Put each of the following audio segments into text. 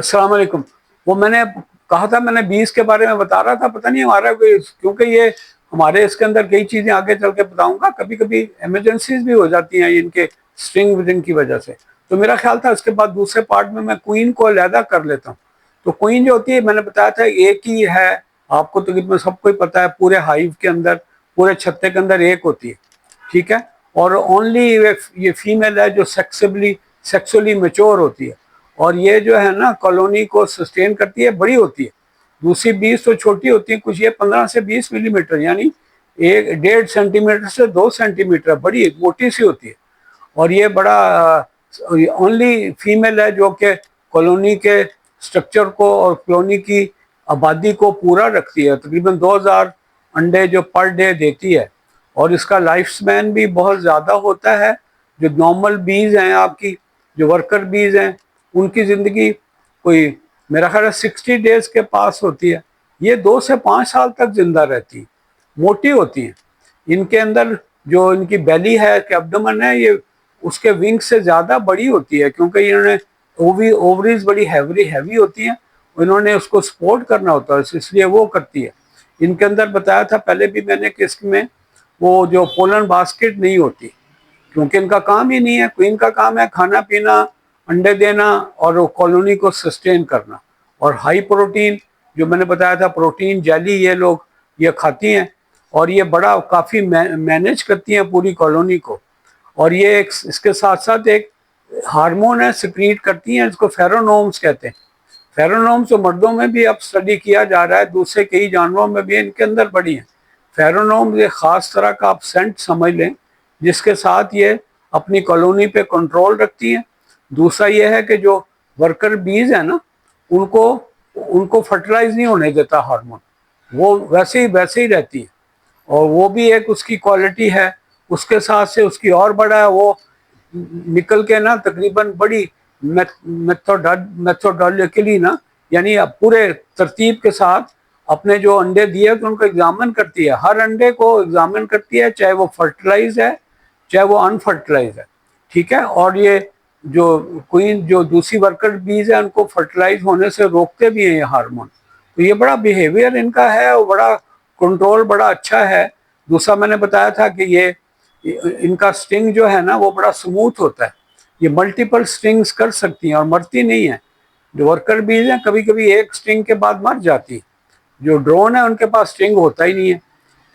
अस्सलाम वालेकुम। वो मैंने कहा था, मैंने 20 के बारे में बता रहा था, पता नहीं हमारा कोई, क्योंकि ये हमारे इसके अंदर कई चीज़ें आगे चल के बताऊंगा, कभी कभी इमरजेंसीज भी हो जाती हैं इनके स्ट्रिंग विदिन की वजह से। तो मेरा ख्याल था इसके बाद दूसरे पार्ट में मैं क्वीन को अलहदा कर लेता हूँ। तो क्वीन जो होती है, मैंने बताया था एक ही है, आपको तकरीबन सबको ही पता है, पूरे हाइव के अंदर, पूरे छत्ते के अंदर एक होती है, ठीक है। और ओनली ये फीमेल है जो सेक्सुअली मेच्योर होती है, और ये जो है ना कॉलोनी को सस्टेन करती है, बड़ी होती है। दूसरी 20 तो छोटी होती है कुछ, ये 15 से 20 मिलीमीटर, यानी 1.5 सेंटीमीटर से 2 सेंटीमीटर, बड़ी मोटी सी होती है। और ये बड़ा ओनली फीमेल है जो कि कॉलोनी के स्ट्रक्चर को और कॉलोनी की आबादी को पूरा रखती है। तकरीबन 2000 अंडे जो पर डे देती है, और इसका लाइफ स्पैन भी बहुत ज़्यादा होता है। जो नॉर्मल बीज हैं आपकी, जो वर्कर बीज हैं, उनकी ज़िंदगी कोई मेरा ख्याल है 60 डेज के पास होती है। ये 2 से 5 साल तक जिंदा रहती है, मोटी होती हैं। इनके अंदर जो इनकी बेली है, एब्डोमेन है, ये उसके विंग से ज़्यादा बड़ी होती है, क्योंकि इन्होंने ओवरीज बड़ी हैवी होती हैं, इन्होंने उसको सपोर्ट करना होता है, इसलिए वो करती है। इनके अंदर बताया था पहले भी मैंने कि इसमें वो जो पोलन बास्केट नहीं होती, क्योंकि इनका काम ही नहीं है। क्वीन का काम है खाना पीना, अंडे देना और कॉलोनी को सस्टेन करना। और हाई प्रोटीन, जो मैंने बताया था, प्रोटीन जेली ये लोग ये खाती हैं, और ये बड़ा काफ़ी मैनेज करती हैं पूरी कॉलोनी को। और ये एक इसके साथ साथ एक हार्मोन है, सिक्रीट करती हैं, इसको फेरोनोम्स कहते हैं। फेरोनोम्स तो मर्दों में भी अब स्टडी किया जा रहा है, दूसरे कई जानवरों में भी इनके अंदर बड़ी हैं। फेरोनोम्स एक ख़ास तरह का आप सेंट समझ लें, जिसके साथ ये अपनी कॉलोनी पे कंट्रोल रखती हैं। दूसरा ये है कि जो वर्कर बीज है ना, उनको फर्टिलाइज नहीं होने देता हार्मोन, वो वैसे ही रहती है। और वो भी एक उसकी क्वालिटी है। उसके साथ से उसकी और बड़ा है, वो निकल के ना तकरीबन बड़ी मेथोडोलॉजिकली ना, यानी पूरे तरतीब के साथ अपने जो अंडे दिए तो उनको एग्जामिन करती है, हर अंडे को एग्जामिन करती है, चाहे वो फर्टिलाइज है चाहे वो अनफर्टिलाइज है, ठीक है। और ये जो क्वीन, जो दूसरी वर्कर बीज है, उनको फर्टिलाइज होने से रोकते भी हैं ये हार्मोन। तो ये बड़ा बिहेवियर इनका है और बड़ा कंट्रोल बड़ा अच्छा है। दूसरा मैंने बताया था कि ये इनका स्टिंग जो है ना वो बड़ा स्मूथ होता है, ये मल्टीपल स्टिंग्स कर सकती हैं और मरती नहीं है। जो वर्कर बीज हैं कभी कभी एक स्टिंग के बाद मर जाती है, जो ड्रोन है उनके पास स्टिंग होता ही नहीं है।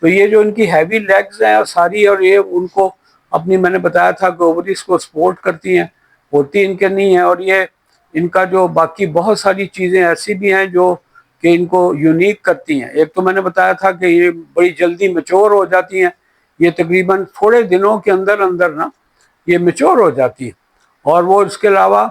तो ये जो इनकी हैवी लेग्स हैं सारी, और ये उनको अपनी, मैंने बताया था कि ओवरीज को सपोर्ट करती हैं, होती इनके नहीं है। और ये इनका जो बाकी बहुत सारी चीज़ें ऐसी भी हैं जो कि इनको यूनिक करती हैं। एक तो मैंने बताया था कि ये बड़ी जल्दी मैच्योर हो जाती हैं, ये तकरीबन थोड़े दिनों के अंदर अंदर ना ये मैच्योर हो जाती है। और वो इसके अलावा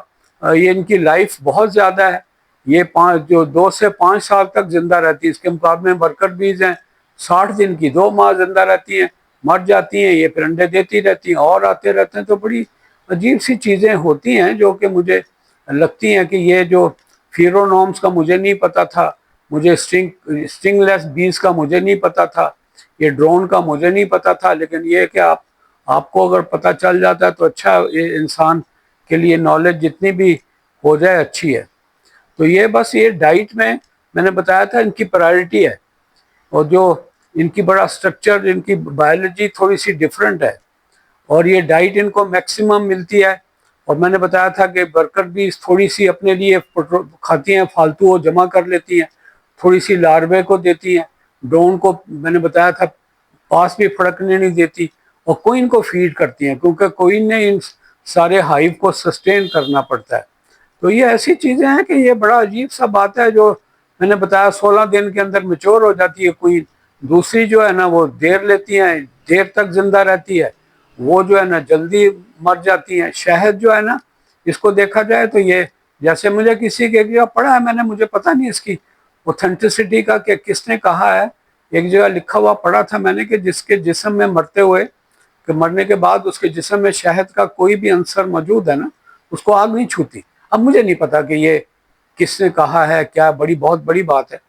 ये इनकी लाइफ बहुत ज़्यादा है, ये 2 से 5 साल तक जिंदा रहती है। इसके मुकाबले में वर्कर बीज हैं 60 दिन की 2 माह जिंदा रहती हैं, मर जाती हैं। ये फिर अंडे देती रहती हैं और आते रहते हैं। तो बड़ी अजीब सी चीज़ें होती हैं जो कि मुझे लगती हैं कि ये जो फेरोनोम्स का मुझे नहीं पता था, मुझे स्टिंगलेस बीज का मुझे नहीं पता था, ये ड्रोन का मुझे नहीं पता था। लेकिन ये कि आपको अगर पता चल जाता है तो अच्छा, ये इंसान के लिए नॉलेज जितनी भी हो जाए अच्छी है। तो ये बस ये डाइट में मैंने बताया था इनकी प्रायोरिटी है, और जो इनकी बड़ा स्ट्रक्चर, इनकी बायोलॉजी थोड़ी सी डिफरेंट है, और ये डाइट इनको मैक्सिमम मिलती है। और मैंने बताया था कि वर्कर भी थोड़ी सी अपने लिए खाती हैं, फालतू वो जमा कर लेती हैं, थोड़ी सी लार्वे को देती हैं, ड्रोन को मैंने बताया था पास भी फड़कने नहीं देती, और क्वीन को फीड करती हैं, क्योंकि क्वीन ने इन सारे हाइव को सस्टेन करना पड़ता है। तो ये ऐसी चीज़ें हैं कि ये बड़ा अजीब सा बात है। जो मैंने बताया 16 दिन के अंदर मैच्योर हो जाती है क्वीन। दूसरी जो है ना वो देर लेती हैं, देर तक जिंदा रहती है, वो जो है ना जल्दी मर जाती हैं। शहद जो है ना, इसको देखा जाए तो ये, जैसे मुझे किसी के जगह पढ़ा है मैंने, मुझे पता नहीं इसकी ऑथेंटिसिटी का कि किसने कहा है, एक जगह लिखा हुआ पढ़ा था मैंने कि जिसके जिस्म में मरते हुए, कि मरने के बाद उसके जिस्म में शहद का कोई भी अंसर मौजूद है ना, उसको आग नहीं छूती। अब मुझे नहीं पता कि ये किसने कहा है, क्या बहुत बड़ी बात है।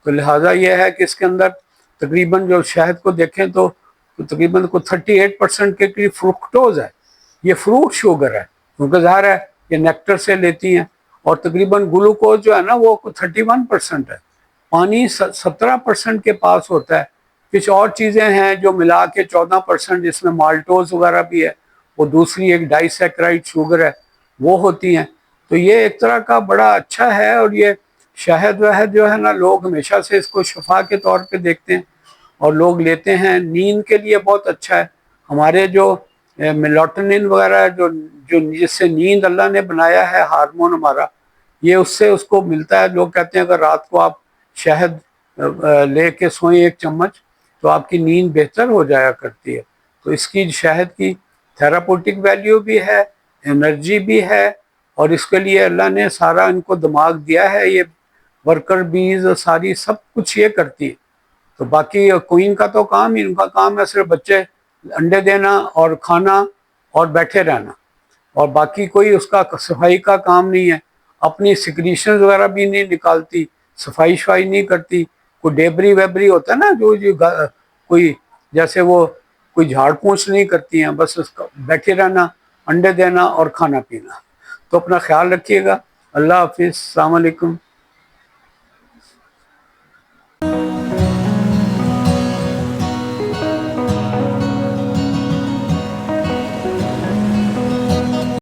तो लिहाजा ये है कि इसके अंदर तकरीबन जो शहद को देखें तो तकरीबन को 38% के करीब फ्रुक्टोज है। ये फ्रूट शुगर है, क्योंकि ज़ाहिर है ये नेक्टर से लेती हैं। اور تقریباً گلوکوز جو ہے نا وہ 31% ہے، پانی 17% کے پاس ہوتا ہے، کچھ اور چیزیں ہیں جو ملا کے 14%، جس میں مالٹوز وغیرہ بھی ہے، وہ دوسری ایک ڈائی سیکرائڈ شوگر ہے وہ ہوتی ہیں۔ تو یہ ایک طرح کا بڑا اچھا ہے، اور یہ شہد وہد جو ہے نا لوگ ہمیشہ سے اس کو شفا کے طور پہ دیکھتے ہیں اور لوگ لیتے ہیں۔ نیند کے لیے بہت اچھا ہے، ہمارے جو میلاٹونن وغیرہ ہے جو جس سے نیند اللہ نے بنایا ہے ہارمون ہمارا، یہ اس سے اس کو ملتا ہے۔ لوگ کہتے ہیں اگر رات کو آپ شہد لے کے سوئیں 1 چمچ تو آپ کی نیند بہتر ہو جایا کرتی ہے۔ تو اس کی شہد کی تھراپوٹک ویلیو بھی ہے، انرجی بھی ہے، اور اس کے لیے اللہ نے سارا ان کو دماغ دیا ہے، یہ ورکر بیز ساری سب کچھ یہ کرتی ہے۔ تو باقی کوئین کا تو کام ہی، ان کا کام ہے صرف بچے انڈے دینا اور کھانا اور بیٹھے رہنا، اور باقی کوئی اس کا صفائی کا کام نہیں ہے، اپنی سیکریشنز وغیرہ بھی نہیں نکالتی، صفائی شفائی نہیں کرتی، کوئی ڈیبری ویبری ہوتا ہے نا جو کوئی جیسے وہ کوئی جھاڑ پونچھ نہیں کرتی ہیں، بس اس کا بیٹھے رہنا، انڈے دینا اور کھانا پینا۔ تو اپنا خیال رکھیے گا، اللہ حافظ، السلام علیکم۔